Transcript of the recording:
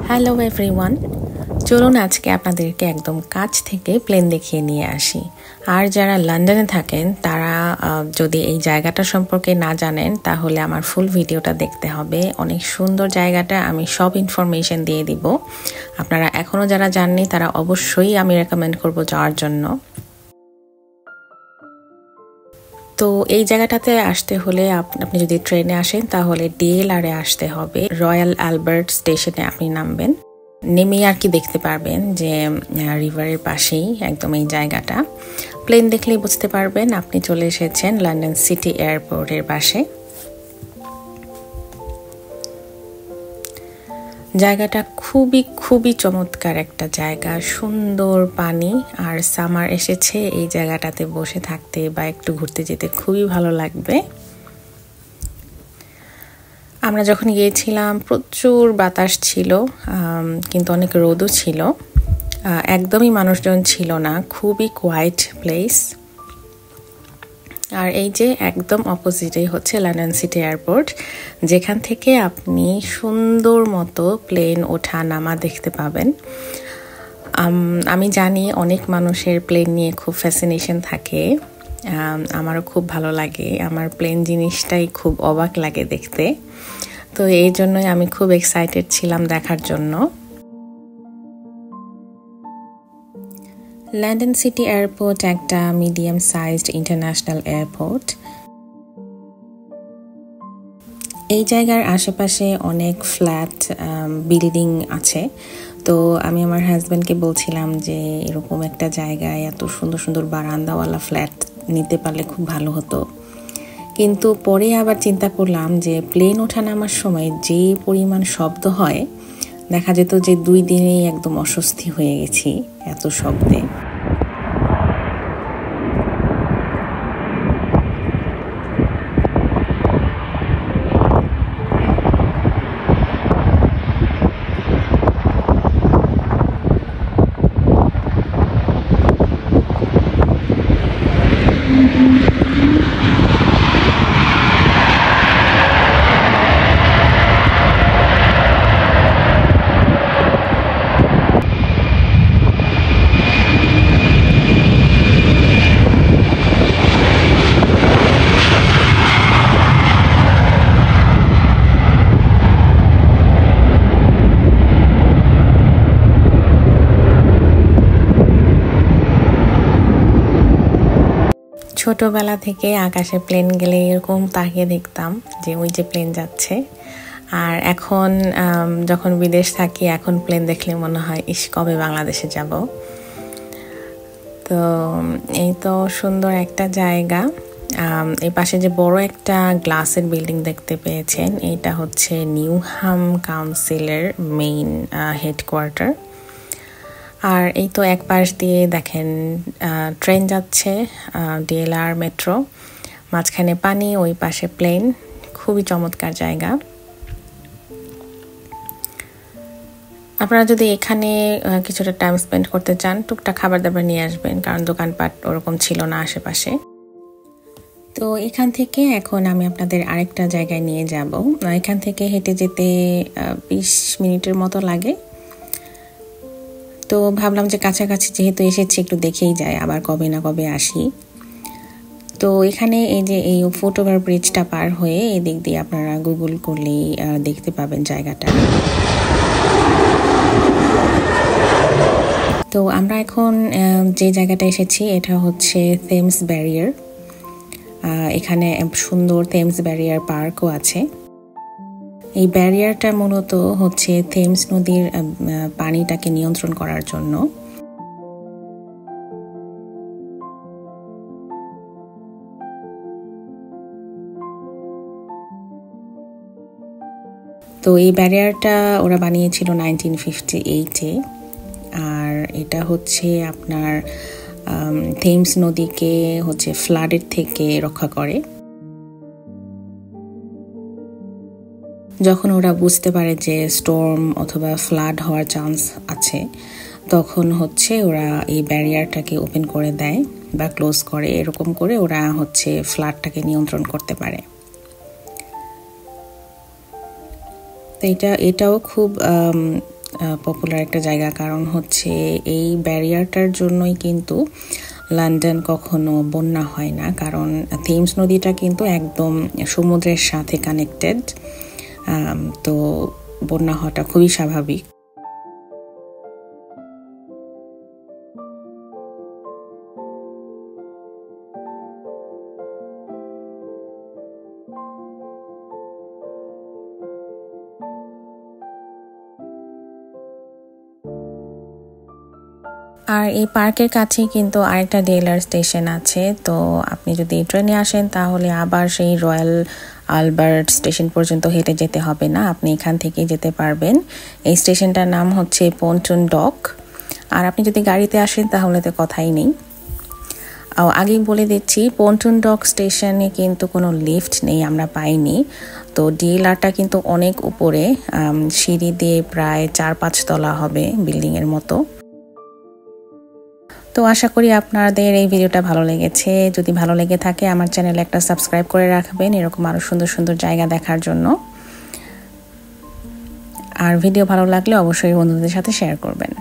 Hello everyone, চলুন আজকে আপনাদেরকে একদম কাছ থেকে প্লেন দেখিয়ে নিয়ে আসি। আর যারা লন্ডনে থাকেন তারা যদি এই জায়গাটা সম্পর্কে না জানেন তাহলে আমার ফুল ভিডিওটা দেখতে হবে। অনেক সুন্দর জায়গাটা, আমি সব ইনফরমেশন দিয়ে দিব। আপনারা এখনও যারা জাননি তারা অবশ্যই আমি রেকমেন্ড করব যাওয়ার জন্য। তো এই জায়গাটাতে আসতে হলে আপনি যদি ট্রেনে আসেন তাহলে ডিএলআর-এ আসতে হবে। রয়্যাল অ্যালবার্ট স্টেশনে আপনি নামবেন, নেমেই আর কি দেখতে পারবেন যে রিভারের পাশেই একদম এই জায়গাটা। প্লেন দেখলেই বুঝতে পারবেন আপনি চলে এসেছেন লন্ডন সিটি এয়ারপোর্টের পাশে। জায়গাটা খুবই চমৎকার একটা জায়গা, সুন্দর পানি, আর সামার এসেছে এই জায়গাটাতে বসে থাকতে বা একটু ঘুরতে যেতে খুবই ভালো লাগবে। আমরা যখন গিয়েছিলাম প্রচুর বাতাস ছিল, কিন্তু অনেক রোদও ছিল, একদমই মানুষজন ছিল না, খুবই কোয়াইট প্লেস। আর এই যে একদম অপোজিটেই হচ্ছে লন্ডন সিটি এয়ারপোর্ট, যেখান থেকে আপনি সুন্দর মতো প্লেন ওঠা নামা দেখতে পাবেন। আমি জানি অনেক মানুষের প্লেন নিয়ে খুব ফ্যাসিনেশন থাকে, আমারও খুব ভালো লাগে, আমার প্লেন জিনিসটাই খুব অবাক লাগে দেখতে। তো এই জন্যই আমি খুব এক্সাইটেড ছিলাম দেখার জন্য। লন্ডন সিটি এয়ারপোর্ট একটা মিডিয়াম সাইজড ইন্টারন্যাশনাল এয়ারপোর্ট। এই জায়গার আশেপাশে অনেক ফ্ল্যাট বিল্ডিং আছে। তো আমি আমার হাজব্যান্ডকে বলছিলাম যে এরকম একটা জায়গায় এত সুন্দর সুন্দর বারান্দাওয়ালা ফ্ল্যাট নিতে পারলে খুব ভালো হতো। কিন্তু পরে আবার চিন্তা করলাম যে প্লেন ওঠা নামার সময় যে পরিমাণ শব্দ হয়, দেখা যেত যে 2 দিনেই একদম অস্বস্তি হয়ে গেছি এত শব্দে। ছোটবেলা থেকে আকাশে প্লেন গেলে এরকম তাকিয়ে দেখতাম যে ওই যে প্লেন যাচ্ছে। আর এখন যখন বিদেশ থাকি, এখন প্লেন দেখলে মনে হয় ইস কবে বাংলাদেশে যাব। তো এই তো সুন্দর একটা জায়গা। এই পাশে যে বড় একটা গ্লাসের বিল্ডিং দেখতে পেয়েছেন, এটা হচ্ছে নিউহাম কাউন্সিলের মেইন হেডকোয়ার্টার। আর এই তো এক পাশ দিয়ে দেখেন ট্রেন যাচ্ছে, ডিএলআর মেট্রো, মাঝখানে পানি, ওই পাশে প্লেন, খুবই চমৎকার জায়গা। আপনারা যদি এখানে কিছুটা টাইম স্পেন্ড করতে চান, টুকটাক খাবার দাবার নিয়ে আসবেন, কারণ দোকানপাট ওরকম ছিল না আশেপাশে। তো এখান থেকে এখন আমি আপনাদের আরেকটা জায়গায় নিয়ে যাব। এখান থেকে হেঁটে যেতে 20 মিনিটের মতো লাগে। তো ভাবলাম যে কাছাকাছি যেহেতু এসেছি একটু দেখেই যাই, আবার কবে না কবে আসি। তো এখানে এই যে এই ফুটওভার ব্রিজটা পার হয়ে এদিক দিয়ে আপনারা গুগল করলেই দেখতে পাবেন জায়গাটা। তো আমরা এখন যে জায়গাটা এসেছি এটা হচ্ছে থেমস ব্যারিয়ার। এখানে সুন্দর থেমস ব্যারিয়ার পার্কও আছে। এই ব্যারিয়ারটা মূলত হচ্ছে থেমস নদীর পানিটাকে নিয়ন্ত্রণ করার জন্য। তো এই ব্যারিয়ারটা ওরা বানিয়েছিল 1958-এ। আর এটা হচ্ছে আপনার থেমস নদীকে হচ্ছে ফ্লাডের থেকে রক্ষা করে। যখন ওরা বুঝতে পারে যে স্টর্ম অথবা ফ্লাড হওয়ার চান্স আছে, তখন হচ্ছে ওরা এই ব্যারিয়ারটাকে ওপেন করে দেয় বা ক্লোজ করে, এরকম করে ওরা হচ্ছে ফ্লাডটাকে নিয়ন্ত্রণ করতে পারে। তো এটাও খুব পপুলার একটা জায়গা, কারণ হচ্ছে এই ব্যারিয়ারটার জন্যই কিন্তু লন্ডন কখনো বন্যা হয় না, কারণ থেমস নদীটা কিন্তু একদম সমুদ্রের সাথে কানেক্টেড। তো বন্যা হওয়াটা খুবই স্বাভাবিক। আর এই পার্কের কাছেই কিন্তু আরেকটা ডেলার স্টেশন আছে। তো আপনি যদি ট্রেনে আসেন তাহলে আবার সেই রয়্যাল আলবার্ট স্টেশন পর্যন্ত হেঁটে যেতে হবে না, আপনি এখান থেকেই যেতে পারবেন। এই স্টেশনটার নাম হচ্ছে পন্টন ডক। আর আপনি যদি গাড়িতে আসেন তাহলে তো কথাই নেই। আগেই বলে দিচ্ছি, পন্টন ডক স্টেশনে কিন্তু কোনো লিফট নেই, আমরা পাইনি। তো ডিএলআরটা কিন্তু অনেক উপরে, সিঁড়ি দিয়ে প্রায় 4-5 তলা হবে বিল্ডিংয়ের মতো। তো আশা করি আপনাদের এই ভিডিওটা ভালো লেগেছে। যদি ভালো লেগে থাকে আমার চ্যানেলে একটা সাবস্ক্রাইব করে রাখবেন এরকম আরও সুন্দর সুন্দর জায়গা দেখার জন্য। আর ভিডিও ভালো লাগলে অবশ্যই বন্ধুদের সাথে শেয়ার করবেন।